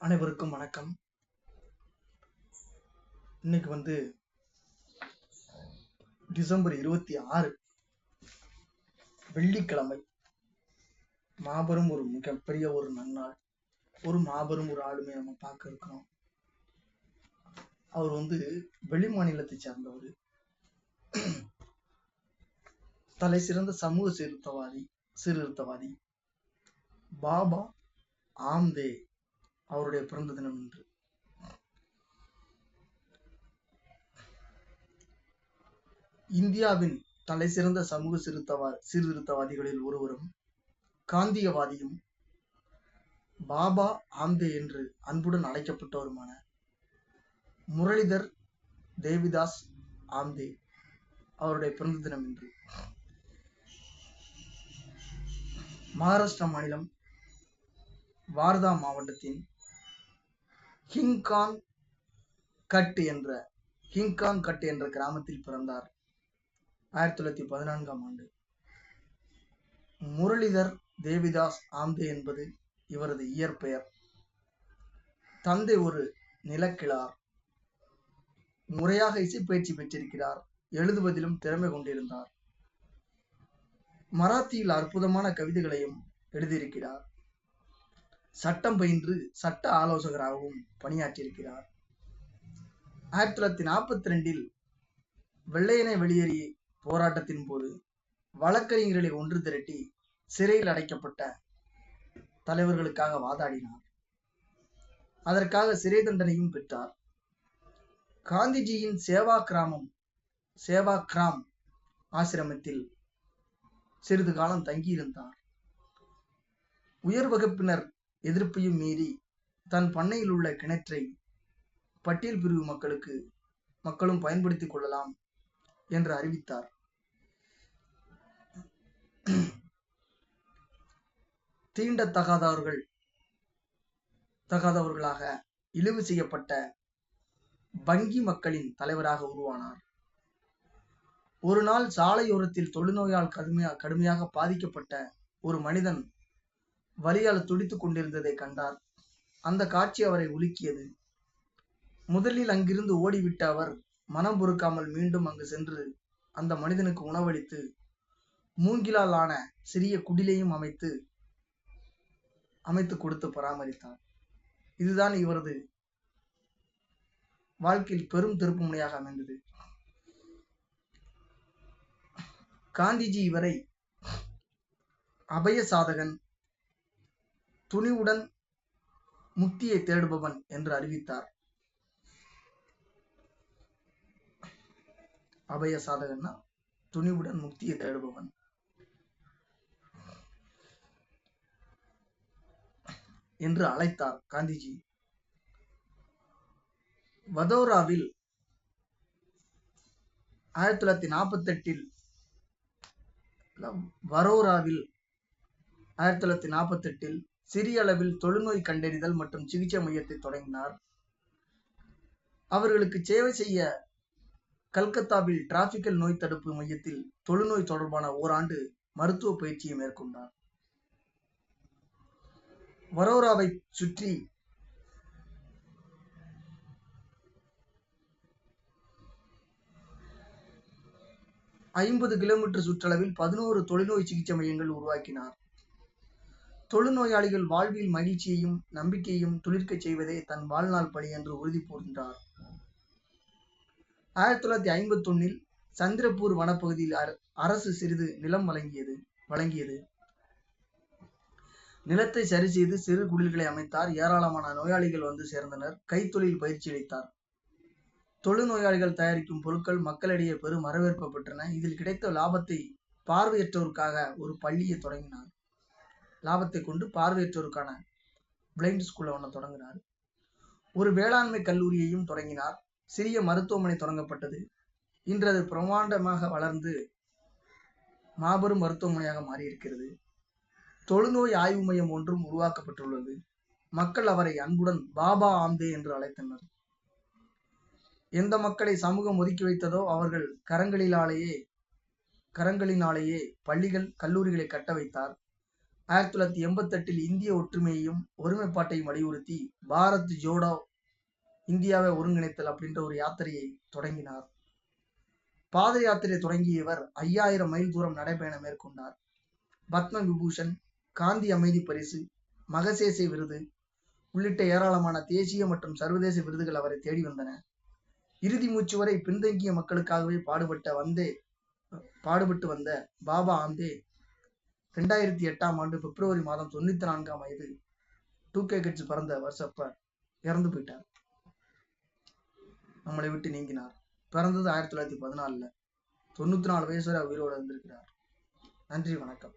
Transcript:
அனைவருக்கும் வணக்கம். இன்னைக்கு டிசம்பர் 26 வெள்ளிக்கிழமை. மாபெரும் ஒரு மிகப்பெரிய ஒரு நன்னாள். ஒரு மாபெரும் ஒரு ஆளுமை நம்ம பார்க்க இருக்கிறோம். அவர் வெளி மாநிலத்தை சேர்ந்தவர். தலை சிறந்த சமூக சீர்திருத்தவாதி பாபா ஆம்தே அவருடைய பிறந்த தினம் இன்று. இந்தியாவின் தலை சிறந்த சமூக சீர்திருத்தவாதிகளில் ஒருவரும் காந்தியவாதியும் பாபா ஆம்தே என்று அன்புடன் அழைக்கப்பட்டவருமான முரளிதர் தேவிதாஸ் ஆம்தே அவருடைய பிறந்த தினம் இன்று. மகாராஷ்டிரா மாநிலம் வார்தா மாவட்டத்தின் ஹிங்கான் கட் என்ற கிராமத்தில் பிறந்தார். 1914ஆம் ஆண்டு. முரளிதர் தேவிதாஸ் ஆம்தே என்பது இவரது இயற்பெயர். தந்தை ஒரு நிலக்கிழார். முறையாக இசைப்பயிற்சி பெற்றிருக்கிறார். எழுதுவதிலும் திறமை கொண்டிருந்தார். மராத்தியில் அற்புதமான கவிதைகளையும் எழுதியிருக்கிறார். சட்டம் பயின்று சட்ட ஆலோசகராகவும் பணியாற்றியிருக்கிறார். 1942இல் வெள்ளையனே வெளியேறிய போராட்டத்தின் போது வழக்கறிஞர்களை ஒன்று திரட்டி சிறையில் அடைக்கப்பட்ட தலைவர்களுக்காக வாதாடினார். அதற்காக சிறை தண்டனையும் பெற்றார். காந்திஜியின் சேவாகிராம் ஆசிரமத்தில் சிறிது காலம் தங்கியிருந்தார். உயர் வகுப்பினர் எதிர்ப்பையும் மீறி தன் பண்ணையில் உள்ள கிணற்றை பட்டியல் பிரிவு மக்களும் பயன்படுத்திக் கொள்ளலாம் என்று அறிவித்தார். தகாதவர்களாக இழிவு செய்யப்பட்ட வங்கி மக்களின் தலைவராக உருவானார். ஒரு நாள் சாலையோரத்தில் தொழுநோயால் கடுமையாக பாதிக்கப்பட்ட ஒரு மனிதன் வலியால் துடித்துக் கொண்டிருந்ததை கண்டார். அந்த காட்சி அவரை உலுக்கியது. முதலில் அங்கிருந்து ஓடிவிட்ட அவர் மனம் பொறுக்காமல் மீண்டும் அங்கு சென்று அந்த மனிதனுக்கு உணவளித்து மூங்கிலால் ஆன சிறிய குடிலையும் அமைத்து கொடுத்து பராமரித்தார். இதுதான் இவரது வாழ்க்கையில் பெரும் திருப்பு முனையாக அமைந்தது. காந்திஜி இவரை அபய சாதகன், துணிவுடன் முக்தியை தேடுபவன் என்று அறிவித்தார். அபய சாதகன்னா துணிவுடன் முக்தியை தேடுபவன் என்று அழைத்தார் காந்திஜி. வதோராவில் 1948இல் சிறிய அளவில் தொழுநோய் கண்டறிதல் மற்றும் சிகிச்சை மையத்தை தொடங்கினார். அவர்களுக்கு சேவை செய்ய கல்கத்தாவில் டிராபிக்கல் நோய் தடுப்பு மையத்தில் தொழுநோய் தொடர்பான ஓராண்டு மருத்துவ பயிற்சியை மேற்கொண்டார். வரோராவை சுற்றி 50 கிலோமீட்டர் சுற்றளவில் 11 தொழுநோய் சிகிச்சை மையங்கள் உருவாக்கினார். தொழுநோயாளிகள் வாழ்வில் மகிழ்ச்சியையும் நம்பிக்கையையும் துளிர்க்கச் செய்வதே தன் வாழ்நாள் பணி என்று உறுதி கூர்ந்தார். 1951இல் சந்திரப்பூர் வனப்பகுதியில் அரசு சிறிது நிலம் வழங்கியது. நிலத்தை சரி செய்து சிறு குடில்களை அமைத்தார். ஏராளமான நோயாளிகள் வந்து சேர்ந்தனர். கைத்தொழில் பயிற்சி அளித்தார். தொழுநோயாளிகள் தயாரிக்கும் பொருட்கள் மக்களிடையே பெரும் வரவேற்பு பெற்றன. இதில் கிடைத்த லாபத்தை பார்வையற்றோருக்காக ஒரு பள்ளியை தொடங்கினார். லாபத்தை கொண்டு பார்வையற்றோருக்கான பிளைண்ட் ஸ்கூலை தொடங்கினார். ஒரு வேளாண்மை கல்லூரியையும் தொடங்கினார். சிறிய மருத்துவமனை தொடங்கப்பட்டது. இன்று அது பிரமாண்டமாக வளர்ந்து மாபெரும் மருத்துவமனையாக மாறியிருக்கிறது. தொழுநோய் ஆய்வு மையம் ஒன்றும் உருவாக்கப்பட்டுள்ளது. மக்கள் அவரை அன்புடன் பாபா ஆம்தே என்று அழைத்தனர். எந்த மக்களை சமூகம் ஒதுக்கி வைத்ததோ அவர்கள் கரங்களினாலேயே பள்ளிகள், கல்லூரிகளை கட்ட வைத்தார். 1988 இந்திய ஒற்றுமையையும் ஒருமைப்பாட்டையும் வலியுறுத்தி பாரத் ஜோடோ இந்தியாவை ஒருங்கிணைத்தல் அப்படின்ற ஒரு யாத்திரையை தொடங்கினார். பாத யாத்திரை தொடங்கிய இவர் 5000 மைல் தூரம் நடைபயணம் மேற்கொண்டார். பத்ம விபூஷன், காந்தி அமைதி பரிசு, மகசேசே விருது உள்ளிட்ட ஏராளமான தேசிய மற்றும் சர்வதேச விருதுகள் அவரை தேடி வந்தன. இறுதி மூச்சு வரை பின்தங்கிய மக்களுக்காகவே பாடுபட்டு வந்த பாபா ஆம்தே 2008ஆம் ஆண்டு பிப்ரவரி மாதம் 94ஆம் வயது 2K கிட்ஸ் பிறந்த வருஷப்ப இறந்து போயிட்டார். நம்மளை விட்டு நீங்கினார். பிறந்தது 1914. 94 வயசு வரை உயிரோடு இருந்திருக்கிறார். நன்றி, வணக்கம்.